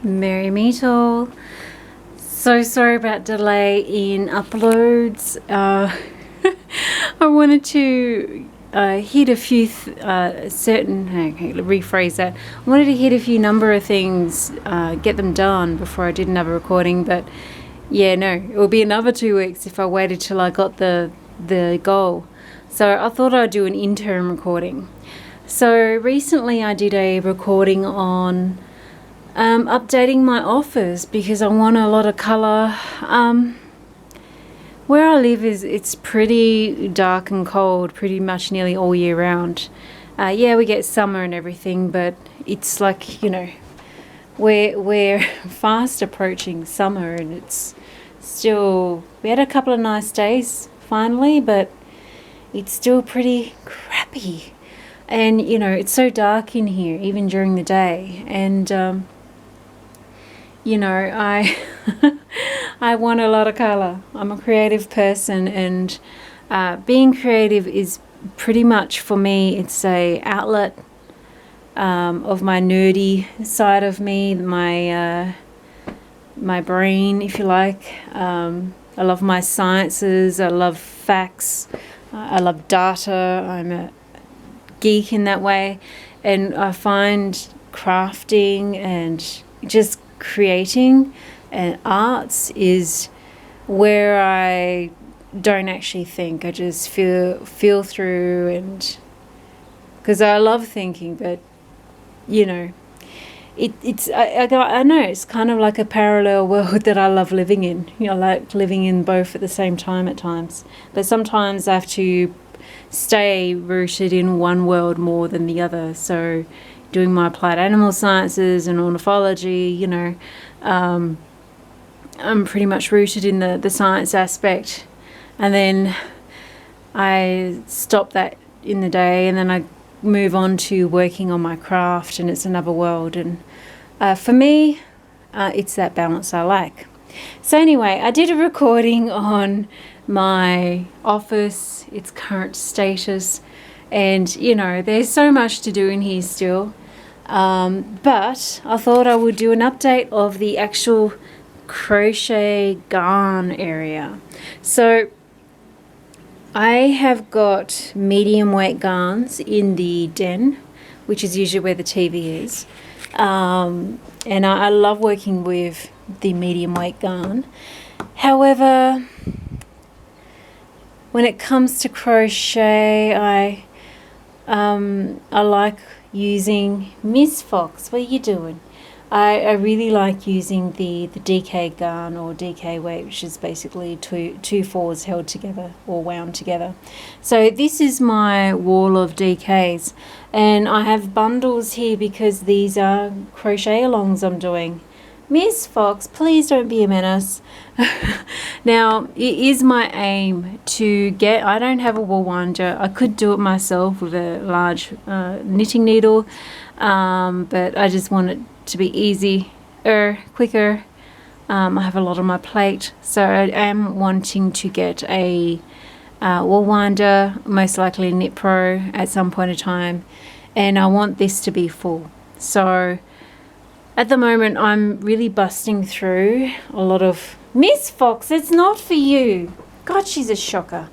Merry meet all. So sorry about delay in uploads. I wanted to hit a few rephrase that. I wanted to hit a few number of things, get them done before I did another recording, but yeah, no, it will be another 2 weeks if I waited till I got the goal. So I thought I'd do an interim recording. So recently I did a recording on updating my offers because I want a lot of colour. Where I live it's pretty dark and cold pretty much nearly all year round. Yeah, we get summer and everything, but it's like, you know, we're fast approaching summer, and it's still, we had a couple of nice days finally, but it's still pretty crappy. And you know, it's so dark in here even during the day, and you know, I want a lot of color. I'm a creative person, and being creative is pretty much, for me, it's a outlet of my nerdy side of me, my brain, if you like. I love my sciences, I love facts, I love data. I'm a geek in that way, and I find crafting and just creating and arts is where I don't actually think. I just feel through, and because I love thinking, but you know, I know it's kind of like a parallel world that I love living in. You know, I like living in both at the same time at times, but sometimes I have to stay rooted in one world more than the other. So doing my applied animal sciences and ornithology, you know, I'm pretty much rooted in the science aspect, and then I stop that in the day, and then I move on to working on my craft, and it's another world. And for me, it's that balance I like. So anyway, I did a recording on my office, its current status, and you know, there's so much to do in here still, but I thought I would do an update of the actual crochet garn area. So I have got medium weight garns in the den, which is usually where the TV is, and I love working with the medium weight garn. However, when it comes to crochet, I like using Miss Fox. What are you doing? I really like using the DK garn, or DK weight, which is basically two fours held together or wound together. So this is my wall of DKs, and I have bundles here because these are crochet alongs I'm doing. Miss Fox, please don't be a menace. Now, it is my aim to get, I don't have a wool winder. I could do it myself with a large knitting needle, but I just want it to be easier, quicker. I have a lot on my plate, so I am wanting to get a wool winder, most likely a Knit Pro at some point in time, and I want this to be full. So at the moment, I'm really busting through a lot of... Miss Fox, it's not for you. God, she's a shocker.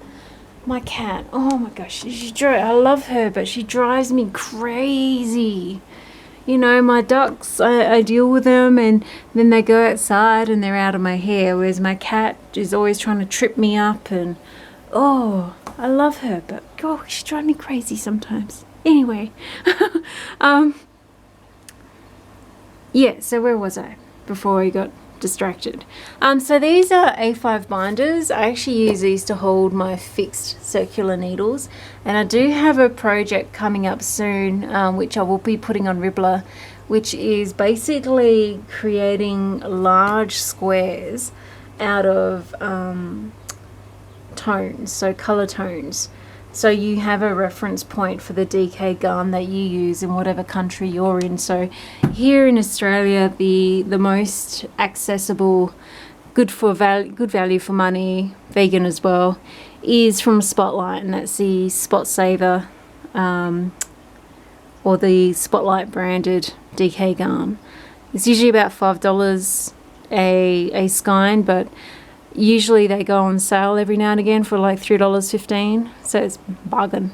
My cat, oh my gosh, I love her, but she drives me crazy. You know, my ducks, I deal with them, and then they go outside and they're out of my hair, whereas my cat is always trying to trip me up, and oh, I love her, but God, she drives me crazy sometimes. Anyway, yeah, so where was I before I got distracted? So these are A5 binders. I actually use these to hold my fixed circular needles, and I do have a project coming up soon, which I will be putting on ribblr, which is basically creating large squares out of tones, so color tones. So you have a reference point for the DK garn that you use in whatever country you're in. So here in Australia, the most accessible, good value for money, vegan as well, is from Spotlight, and that's the Spot Saver, or the Spotlight branded DK garn. It's usually about $5 a skein, but usually they go on sale every now and again for like $3.15, so it's bargain.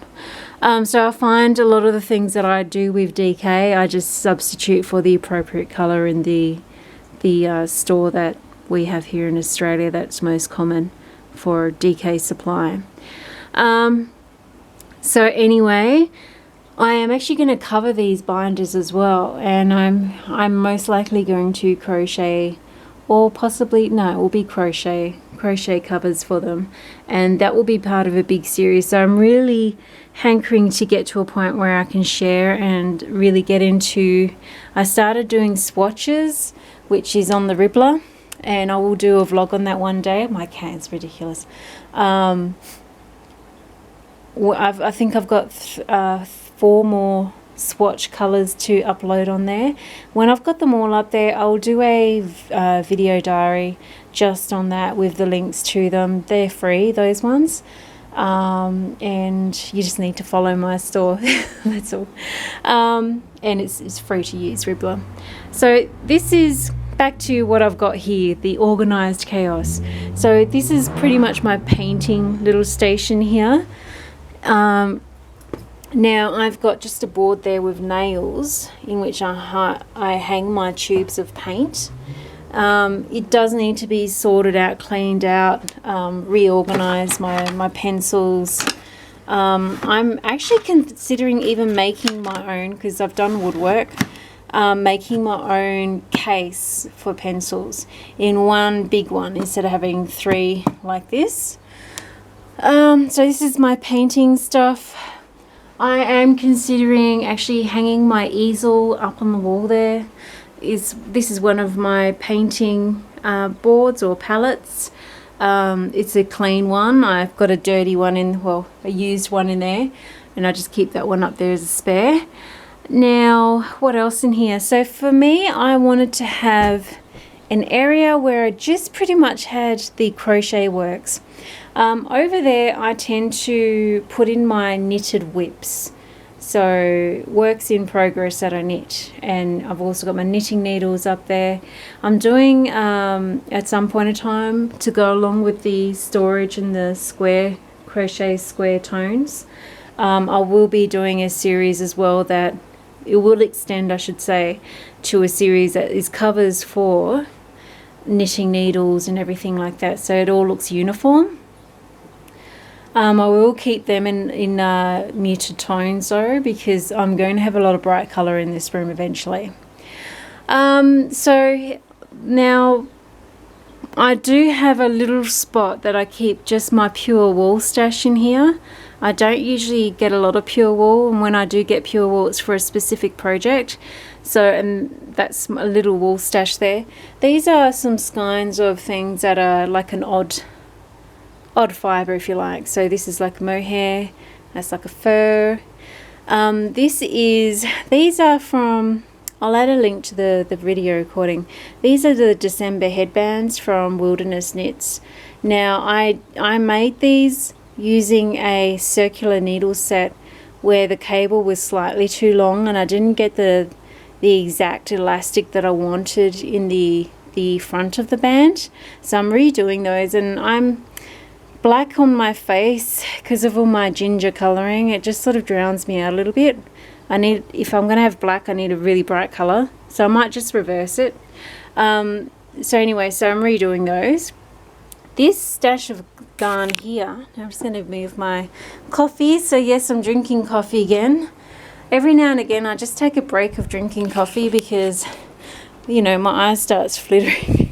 So I find a lot of the things that I do with DK, I just substitute for the appropriate colour in the store that we have here in Australia that's most common for DK supply. So anyway, I am actually going to cover these binders as well, and I'm most likely going to crochet, or possibly, no, it will be crochet covers for them, and that will be part of a big series. So I'm really hankering to get to a point where I can share and really get into, I started doing swatches, which is on the ribblr, and I will do a vlog on that one day. My cat's ridiculous. I think I've got 4 more swatch colors to upload on there. When I've got them all up there, I'll do a video diary just on that with the links to them. They're free, those ones, and you just need to follow my store. That's all. And it's free to use, ribblr. So this is back to what I've got here, the organized chaos. So this is pretty much my painting little station here. Now I've got just a board there with nails in which I hang my tubes of paint. It does need to be sorted out, cleaned out, reorganized, my pencils. I'm actually considering even making my own, because I've done woodwork, making my own case for pencils in one big one instead of having 3 like this. So this is my painting stuff. I am considering actually hanging my easel up on the wall there. This is one of my painting boards or palettes. It's a clean one. I've got a dirty one a used one in there, and I just keep that one up there as a spare. Now, what else in here? So for me, I wanted to have an area where I just pretty much had the crochet works. Over there I tend to put in my knitted whips, so works in progress that I knit, and I've also got my knitting needles up there. I'm doing at some point in time, to go along with the storage and the crochet square tones, I will be doing a series as well that it will extend, I should say, to a series that is covers for knitting needles and everything like that, so it all looks uniform. I will keep them in muted tones though, because I'm going to have a lot of bright colour in this room eventually. So now I do have a little spot that I keep just my pure wool stash in here. I don't usually get a lot of pure wool, and when I do get pure wool, it's for a specific project. So, and that's a little wool stash there. These are some skeins of things that are like an odd fibre, if you like. So this is like mohair, that's like a fur. These are from, I'll add a link to the video recording. These are the December headbands from Wilderness Knits. Now I made these using a circular needle set where the cable was slightly too long, and I didn't get the exact elastic that I wanted in the front of the band. So I'm redoing those, and I'm black on my face because of all my ginger colouring. It just sort of drowns me out a little bit. If I'm going to have black, I need a really bright colour, so I might just reverse it. So anyway, so I'm redoing those. This stash of garn here, I'm just going to move my coffee. So yes, I'm drinking coffee again. Every now and again I just take a break of drinking coffee because, you know, my eye starts flittering.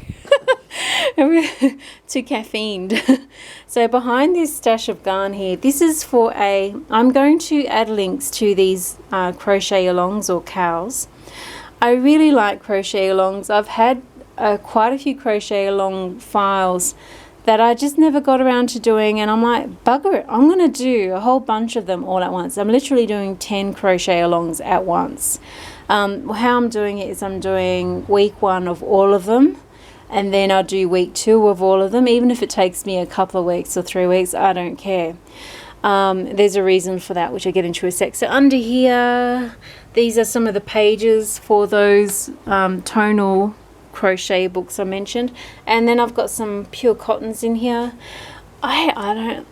Too caffeined. So behind this stash of garn here, this is for I'm going to add links to these crochet alongs or cals. I really like crochet alongs. I've had quite a few crochet along files that I just never got around to doing, and I'm like, bugger it, I'm going to do a whole bunch of them all at once. I'm literally doing 10 crochet alongs at once. How I'm doing it is I'm doing week 1 of all of them, and then I'll do week 2 of all of them. Even if it takes me a couple of weeks or 3 weeks, I don't care. There's a reason for that, which I get into in a sec. So under here, these are some of the pages for those tonal crochet books I mentioned, and then I've got some pure cottons in here. I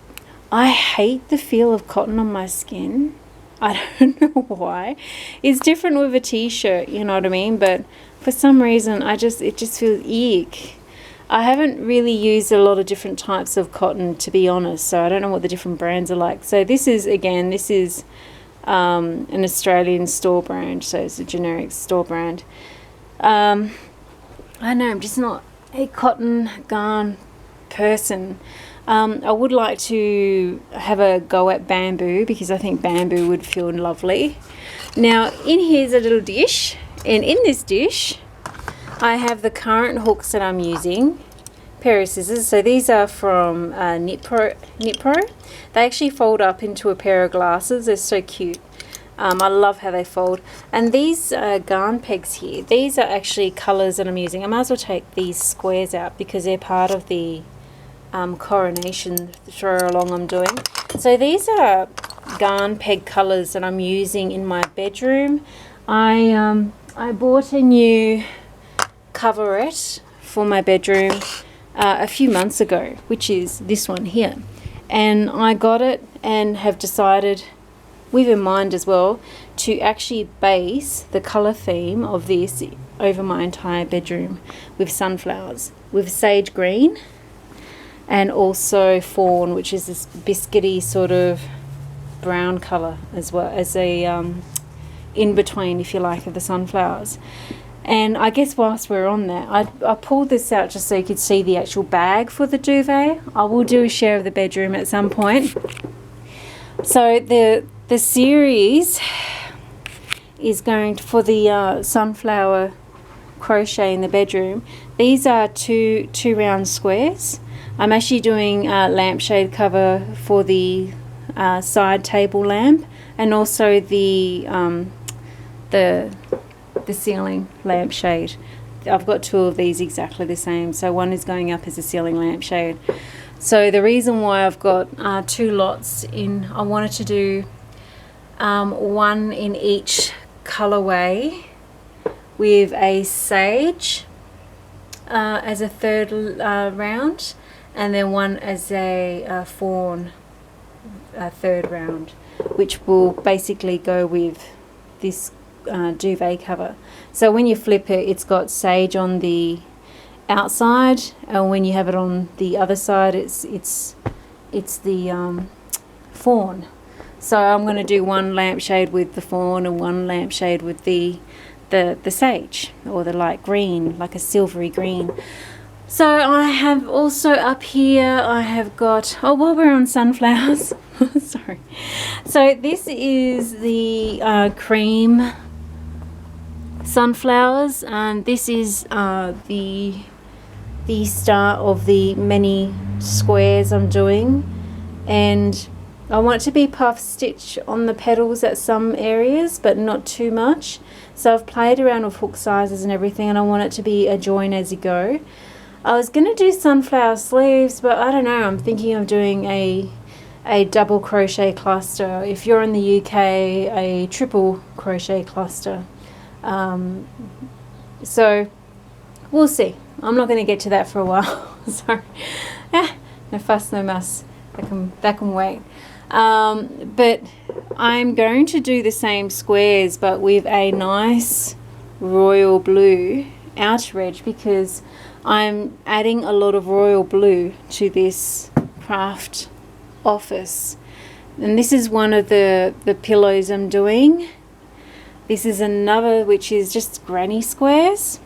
hate the feel of cotton on my skin. I don't know why. It's different with a t-shirt, you know what I mean, but for some reason it just feels eek. I haven't really used a lot of different types of cotton, to be honest, so I don't know what the different brands are like. So this is an Australian store brand, so it's a generic store brand. I know I'm just not a cotton garn person. I would like to have a go at bamboo, because I think bamboo would feel lovely. Now in here's a little dish, and in this dish I have the current hooks that I'm using, pair of scissors. So these are from Knit Pro. They actually fold up into a pair of glasses. They're so cute. I love how they fold. And these garn pegs here, these are actually colours that I'm using. I might as well take these squares out because they're part of the coronation throw along I'm doing. So these are garn peg colours that I'm using in my bedroom. I bought a new coverlet for my bedroom a few months ago, which is this one here, and I got it and have decided, with in mind as well, to actually base the colour theme of this over my entire bedroom with sunflowers, with sage green and also fawn, which is this biscuity sort of brown colour, as well as a in between, if you like, of the sunflowers. And I guess whilst we're on that, I pulled this out just so you could see the actual bag for the duvet. I will do a share of the bedroom at some point. So the series is going for the sunflower crochet in the bedroom. These are two round squares. I'm actually doing lampshade cover for the side table lamp, and also the ceiling lampshade. I've got two of these exactly the same, so one is going up as a ceiling lampshade. So the reason why I've got two lots in, I wanted to do one in each colorway with a sage as a third round, and then one as a fawn third round, which will basically go with this duvet cover. So when you flip it, it's got sage on the outside, and when you have it on the other side, it's the fawn. So I'm going to do one lampshade with the fawn and one lampshade with the sage, or the light green, like a silvery green. So I have also up here, I have got, oh, while we're on sunflowers, sorry. So this is the cream sunflowers, and this is the start of the many squares I'm doing, and I want it to be puff stitch on the petals at some areas, but not too much. So I've played around with hook sizes and everything, and I want it to be a join as you go. I was going to do sunflower sleeves, but I don't know, I'm thinking of doing a double crochet cluster. If you're in the UK, a triple crochet cluster. So we'll see. I'm not going to get to that for a while. Sorry. No fuss, no muss. That can wait. But I'm going to do the same squares, but with a nice royal blue outer edge, because I'm adding a lot of royal blue to this craft office. And this is one of the pillows I'm doing. This is another, which is just granny squares,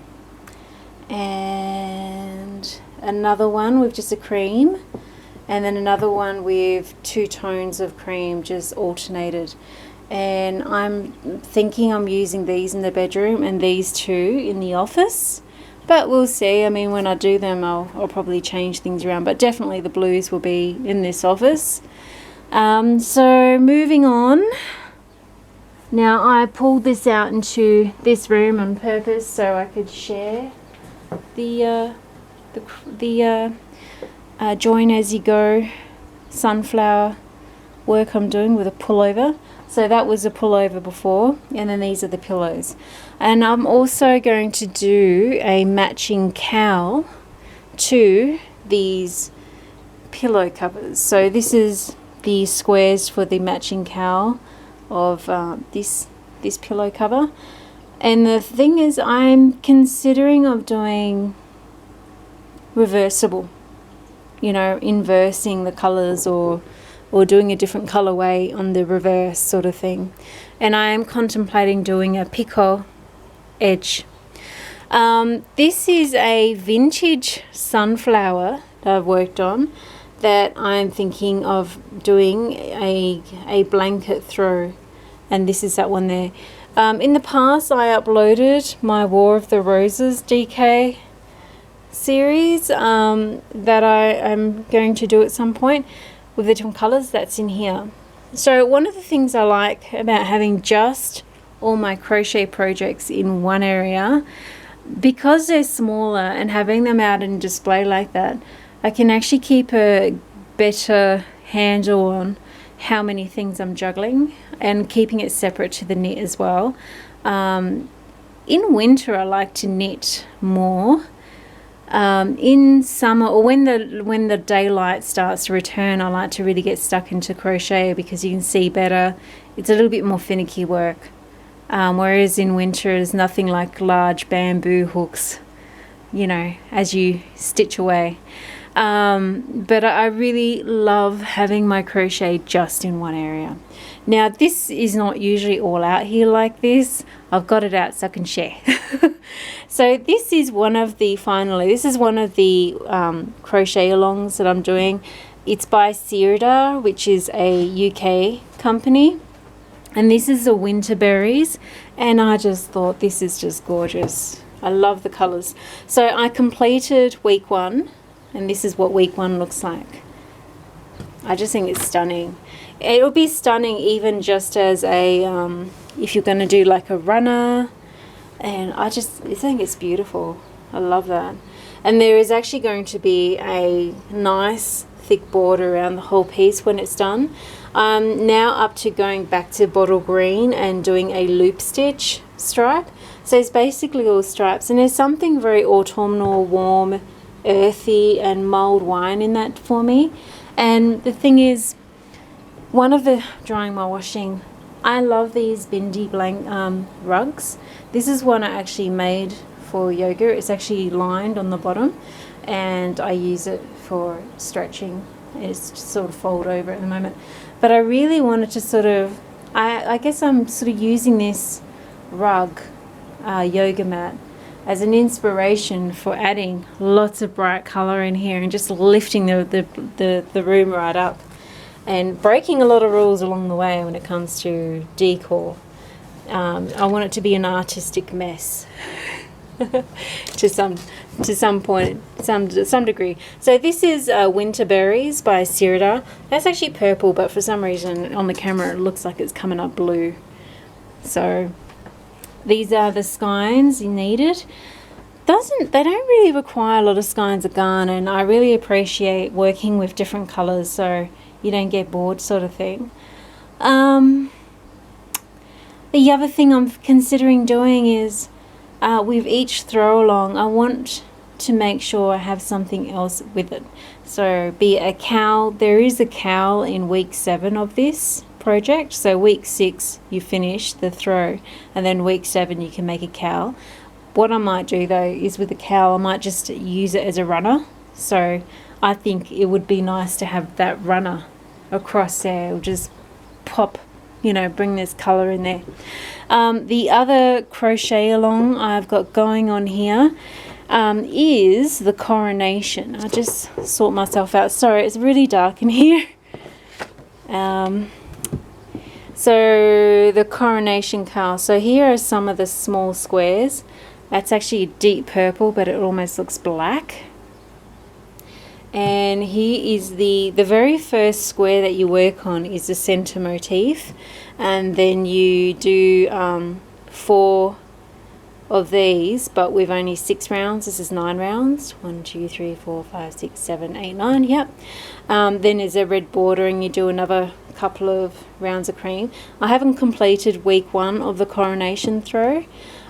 and another one with just a cream, and then another one with two tones of cream just alternated. And I'm thinking I'm using these in the bedroom and these two in the office, but we'll see. I mean, when I do them, I'll probably change things around, but definitely the blues will be in this office. So moving on. Now I pulled this out into this room on purpose so I could share the join as you go sunflower work I'm doing with a pullover. So that was a pullover before, and then these are the pillows. And I'm also going to do a matching cowl to these pillow covers. So this is the squares for the matching cowl of this pillow cover. And the thing is, I'm considering of doing reversible, you know, inversing the colors or doing a different colorway on the reverse sort of thing. And I am contemplating doing a picot edge. This is a vintage sunflower that I've worked on that I'm thinking of doing a blanket throw, and this is that one there. In the past I uploaded my War of the Roses DK series that I am going to do at some point with the different colors. That's in here. So one of the things I like about having just all my crochet projects in one area, because they're smaller and having them out in display like that, I can actually keep a better handle on how many things I'm juggling and keeping it separate to the knit as well. In winter I like to knit more. In summer, or when the daylight starts to return, I like to really get stuck into crochet because you can see better. It's a little bit more finicky work. Whereas in winter, there's nothing like large bamboo hooks, you know, as you stitch away. But I really love having my crochet just in one area. Now, this is not usually all out here like this. I've got it out so I can share. So this is one of the crochet alongs that I'm doing. It's by SIRDAR, which is a UK company. And this is the Winter Berries. And I just thought this is just gorgeous. I love the colours. So I completed week 1. And this is what week 1 looks like. I just think it's stunning. It'll be stunning even just as a, if you're going to do like a runner. And I think it's beautiful. I love that. And there is actually going to be a nice thick border around the whole piece when it's done. I'm now up to going back to bottle green and doing a loop stitch stripe. So it's basically all stripes. And there's something very autumnal, warm, earthy and mulled wine in that for me. And the thing is, one of the drying my washing, I love these Bindi blank rugs. This is one I actually made for yoga. It's actually lined on the bottom and I use it for stretching. It's just sort of fold over at the moment, but I really wanted to sort of, I guess I'm sort of using this rug yoga mat as an inspiration for adding lots of bright color in here and just lifting the room right up and breaking a lot of rules along the way when it comes to decor. I want it to be an artistic mess to some point, some degree. So this is Winter Berries by SIRDAR. That's actually purple, but for some reason on the camera it looks like it's coming up blue. So these are the skeins needed. They don't really require a lot of skeins of garn, and I really appreciate working with different colours so you don't get bored, sort of thing. The other thing I'm considering doing is with each throw along, I want to make sure I have something else with it. So be it a cowl. There is a cowl in week 7 of this project. So week 6 you finish the throw, and then week 7 you can make a cowl. What I might do though is with the cowl, I might just use it as a runner. So I think it would be nice to have that runner across there. It'll just pop, you know, bring this color in there. The other crochet along I've got going on here is the Coronation. I just sort myself out. Sorry, it's really dark in here. So the Coronation Cal. So here are some of the small squares. That's actually deep purple, but it almost looks black. And here is the very first square that you work on is the center motif, and then you do 4 of these, but with only 6 rounds. This is 9 rounds. 1, 2, 3, 4, 5, 6, 7, 8, 9. Yep. Then there's a red border, and you do another couple of rounds of cream. I haven't completed week 1 of the coronation throw.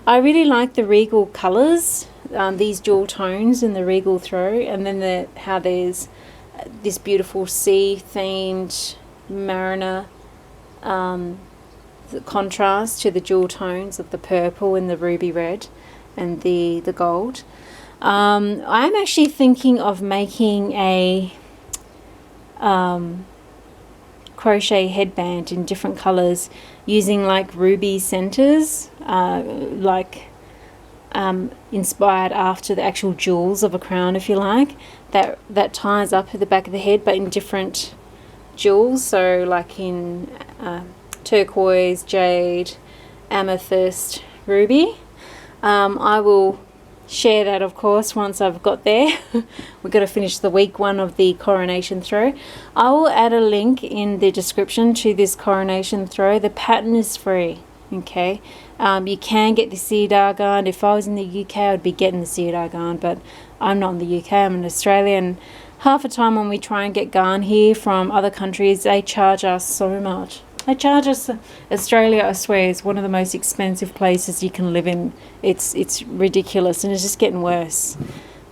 I really like the regal colours, these dual tones in the regal throw, and then how there's this beautiful sea themed mariner the contrast to the dual tones of the purple and the ruby red and the gold. I'm actually thinking of making a crochet headband in different colors using like ruby centers, inspired after the actual jewels of a crown, if you like, that ties up at the back of the head, but in different jewels, so like in turquoise, jade, amethyst, ruby. I will share that, of course, once I've got there. We've got to finish the week 1 of the coronation throw. I will add a link in the description to this coronation throw. The pattern is free, okay? You can get the SIRDARS garn. If I was in the UK, I'd be getting the SIRDARS garn, but I'm not in the UK, I'm in Australia, and half the time when we try and get garn here from other countries, they charge us so much. They charge us. Australia, I swear, is one of the most expensive places you can live in. It's ridiculous, and it's just getting worse.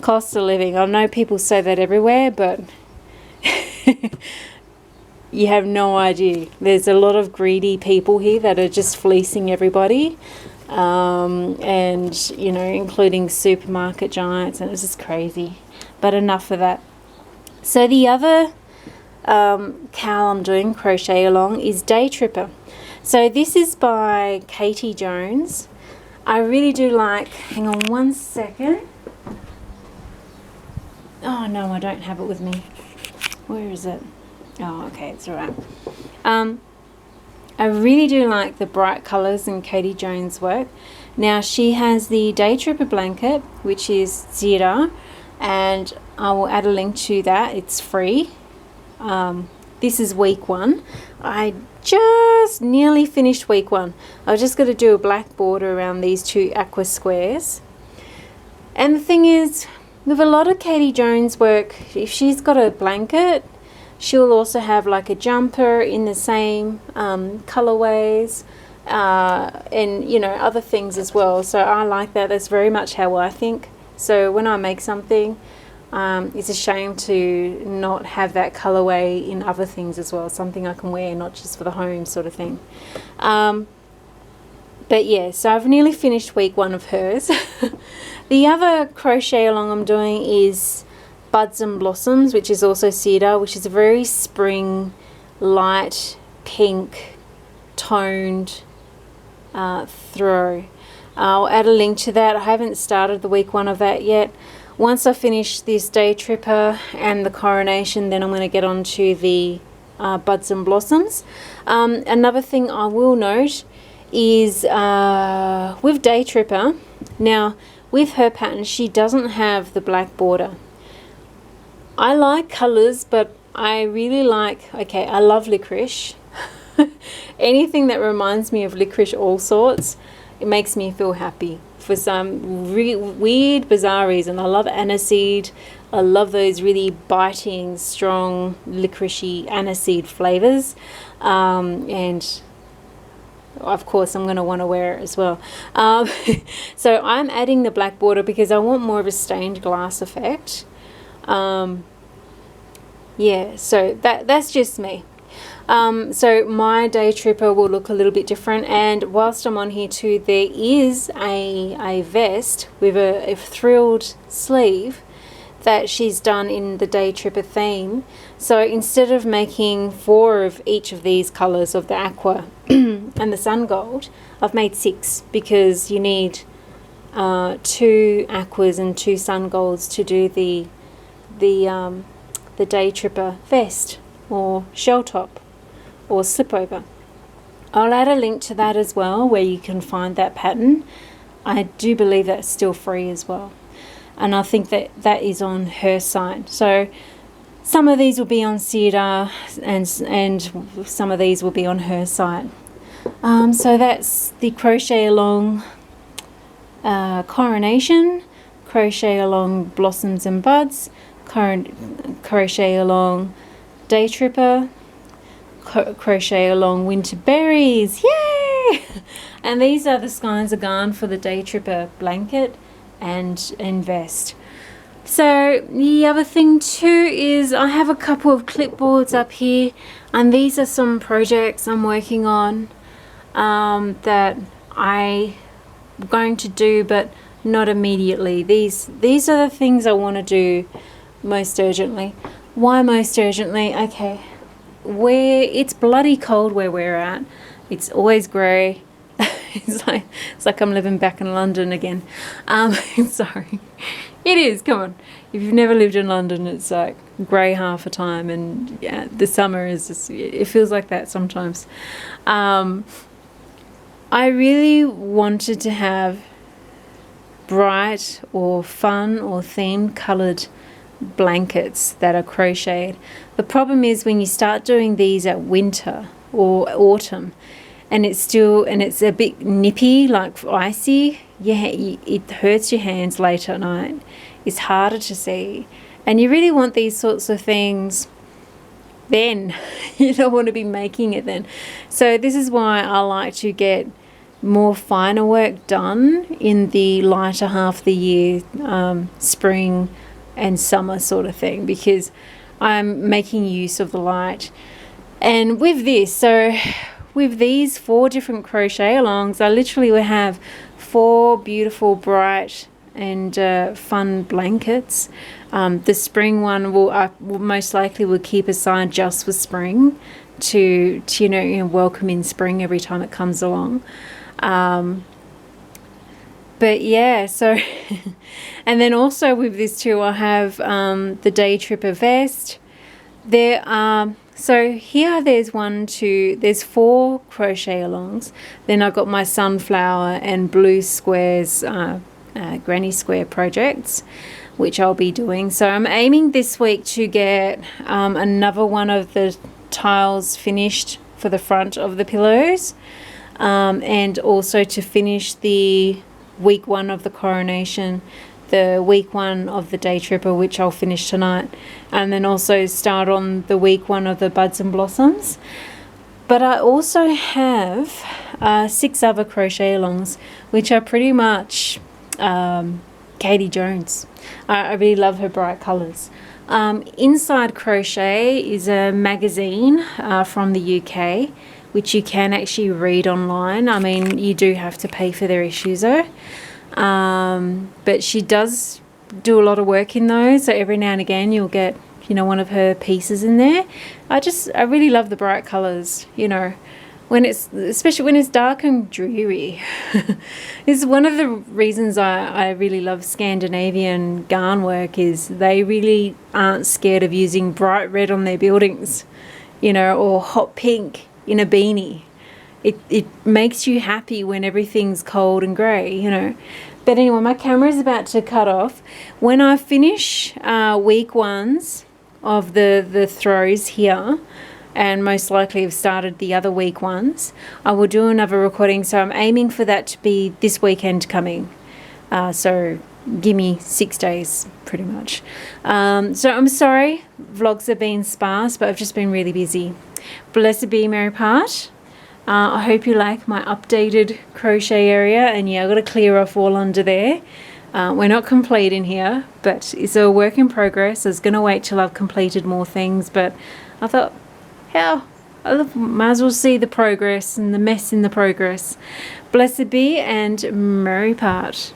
Cost of living. I know people say that everywhere, but you have no idea. There's a lot of greedy people here that are just fleecing everybody, and you know, including supermarket giants, and it's just crazy. But enough of that. So the other Cal I'm doing crochet along is Daytripper. So this is by Katie Jones. I really do like, hang on one second. Oh no, I don't have it with me. Where is it? Oh, okay, it's alright. I really do like the bright colours in Katie Jones' work. Now she has the Daytripper blanket, which is SIRDARS, and I will add a link to that. It's free. This is week 1. I just nearly finished week 1. I've just got to do a black border around these 2 aqua squares. And the thing is, with a lot of Katie Jones work, if she's got a blanket, she'll also have like a jumper in the same colorways, and you know, other things as well. So I like that. That's very much how I think. So when I make something, it's a shame to not have that colorway in other things as well. Something I can wear, not just for the home sort of thing. But yeah, so I've nearly finished week 1 of hers. The other crochet along I'm doing is Buds and Blossoms, which is also SIRDARS, which is a very spring, light, pink, toned throw. I'll add a link to that. I haven't started the week 1 of that yet. Once I finish this Daytripper and the coronation, then I'm going to get on to the Buds and Blossoms. Another thing I will note is with Daytripper, now with her pattern, she doesn't have the black border. I like colours, but I really like, okay, I love licorice. Anything that reminds me of licorice, all sorts, it makes me feel happy for some weird, bizarre reason. I love aniseed. I love those really biting, strong, licoricey aniseed flavours. And of course, I'm going to want to wear it as well. So I'm adding the black border because I want more of a stained glass effect. Yeah, so that's just me. So my Daytripper will look a little bit different, and whilst I'm on here too, there is a vest with a frilled sleeve that she's done in the Daytripper theme. So instead of making 4 of each of these colours of the aqua and the sun gold, I've made 6 because you need 2 aquas and 2 sun golds to do the Daytripper vest or shell top or slip over. I'll add a link to that as well, where you can find that pattern. I do believe that's still free as well, and I think that is on her site. So some of these will be on SIRDARS and some of these will be on her site. So that's the crochet along Coronation, crochet along Blossoms and Buds, crochet along Daytripper, crochet along Winter Berries, yay! And these are the skeins of garn for the Daytripper blanket and vest. So the other thing too is I have a couple of clipboards up here, and these are some projects I'm working on that I'm going to do, but not immediately. These are the things I want to do most urgently. Why most urgently? Okay, it's bloody cold where we're at. It's always grey. It's like I'm living back in London again. Sorry. It is, come on. If you've never lived in London, it's like grey half the time, and yeah, the summer is just, it feels like that sometimes. I really wanted to have bright or fun or themed coloured blankets that are crocheted. The problem is when you start doing these at winter or autumn, and it's a bit nippy, like icy, yeah, it hurts your hands late at night. It's harder to see, and you really want these sorts of things then. You don't want to be making it then. So this is why I like to get more finer work done in the lighter half of the year, spring and summer sort of thing, because I'm making use of the light. And with this, so with these 4 different crochet alongs, I literally will have 4 beautiful, bright and fun blankets. The spring one will most likely will keep aside just for spring to welcome in spring every time it comes along. But yeah, so and then also with this too, I have the Daytripper vest. There are, so here there's 4 crochet alongs. Then I've got my sunflower and blue squares, granny square projects, which I'll be doing. So I'm aiming this week to get another one of the tiles finished for the front of the pillows, and also to finish the week 1 of the Coronation, the week 1 of the Daytripper, which I'll finish tonight, and then also start on the week 1 of the Buds and Blossoms. But I also have 6 other crochet alongs, which are pretty much Katie Jones. I really love her bright colours. Inside Crochet is a magazine from the UK, which you can actually read online. I mean, you do have to pay for their issues though. But she does do a lot of work in those, so every now and again you'll get, one of her pieces in there. I really love the bright colours, especially when it's dark and dreary. It's one of the reasons I really love Scandinavian garn work, is they really aren't scared of using bright red on their buildings, or hot pink in a beanie. It makes you happy when everything's cold and grey, But anyway, my camera is about to cut off. When I finish week 1s of the throws here, and most likely have started the other week 1s, I will do another recording. So I'm aiming for that to be this weekend coming. So give me 6 days pretty much. So I'm sorry, vlogs have been sparse, but I've just been really busy. Blessed be Mary Part. I hope you like my updated crochet area, and yeah, I've got to clear off all under there. We're not complete in here, but it's a work in progress. I was going to wait till I've completed more things, but I thought, hell, might as well see the progress and the mess in the progress. Blessed be and Mary Part.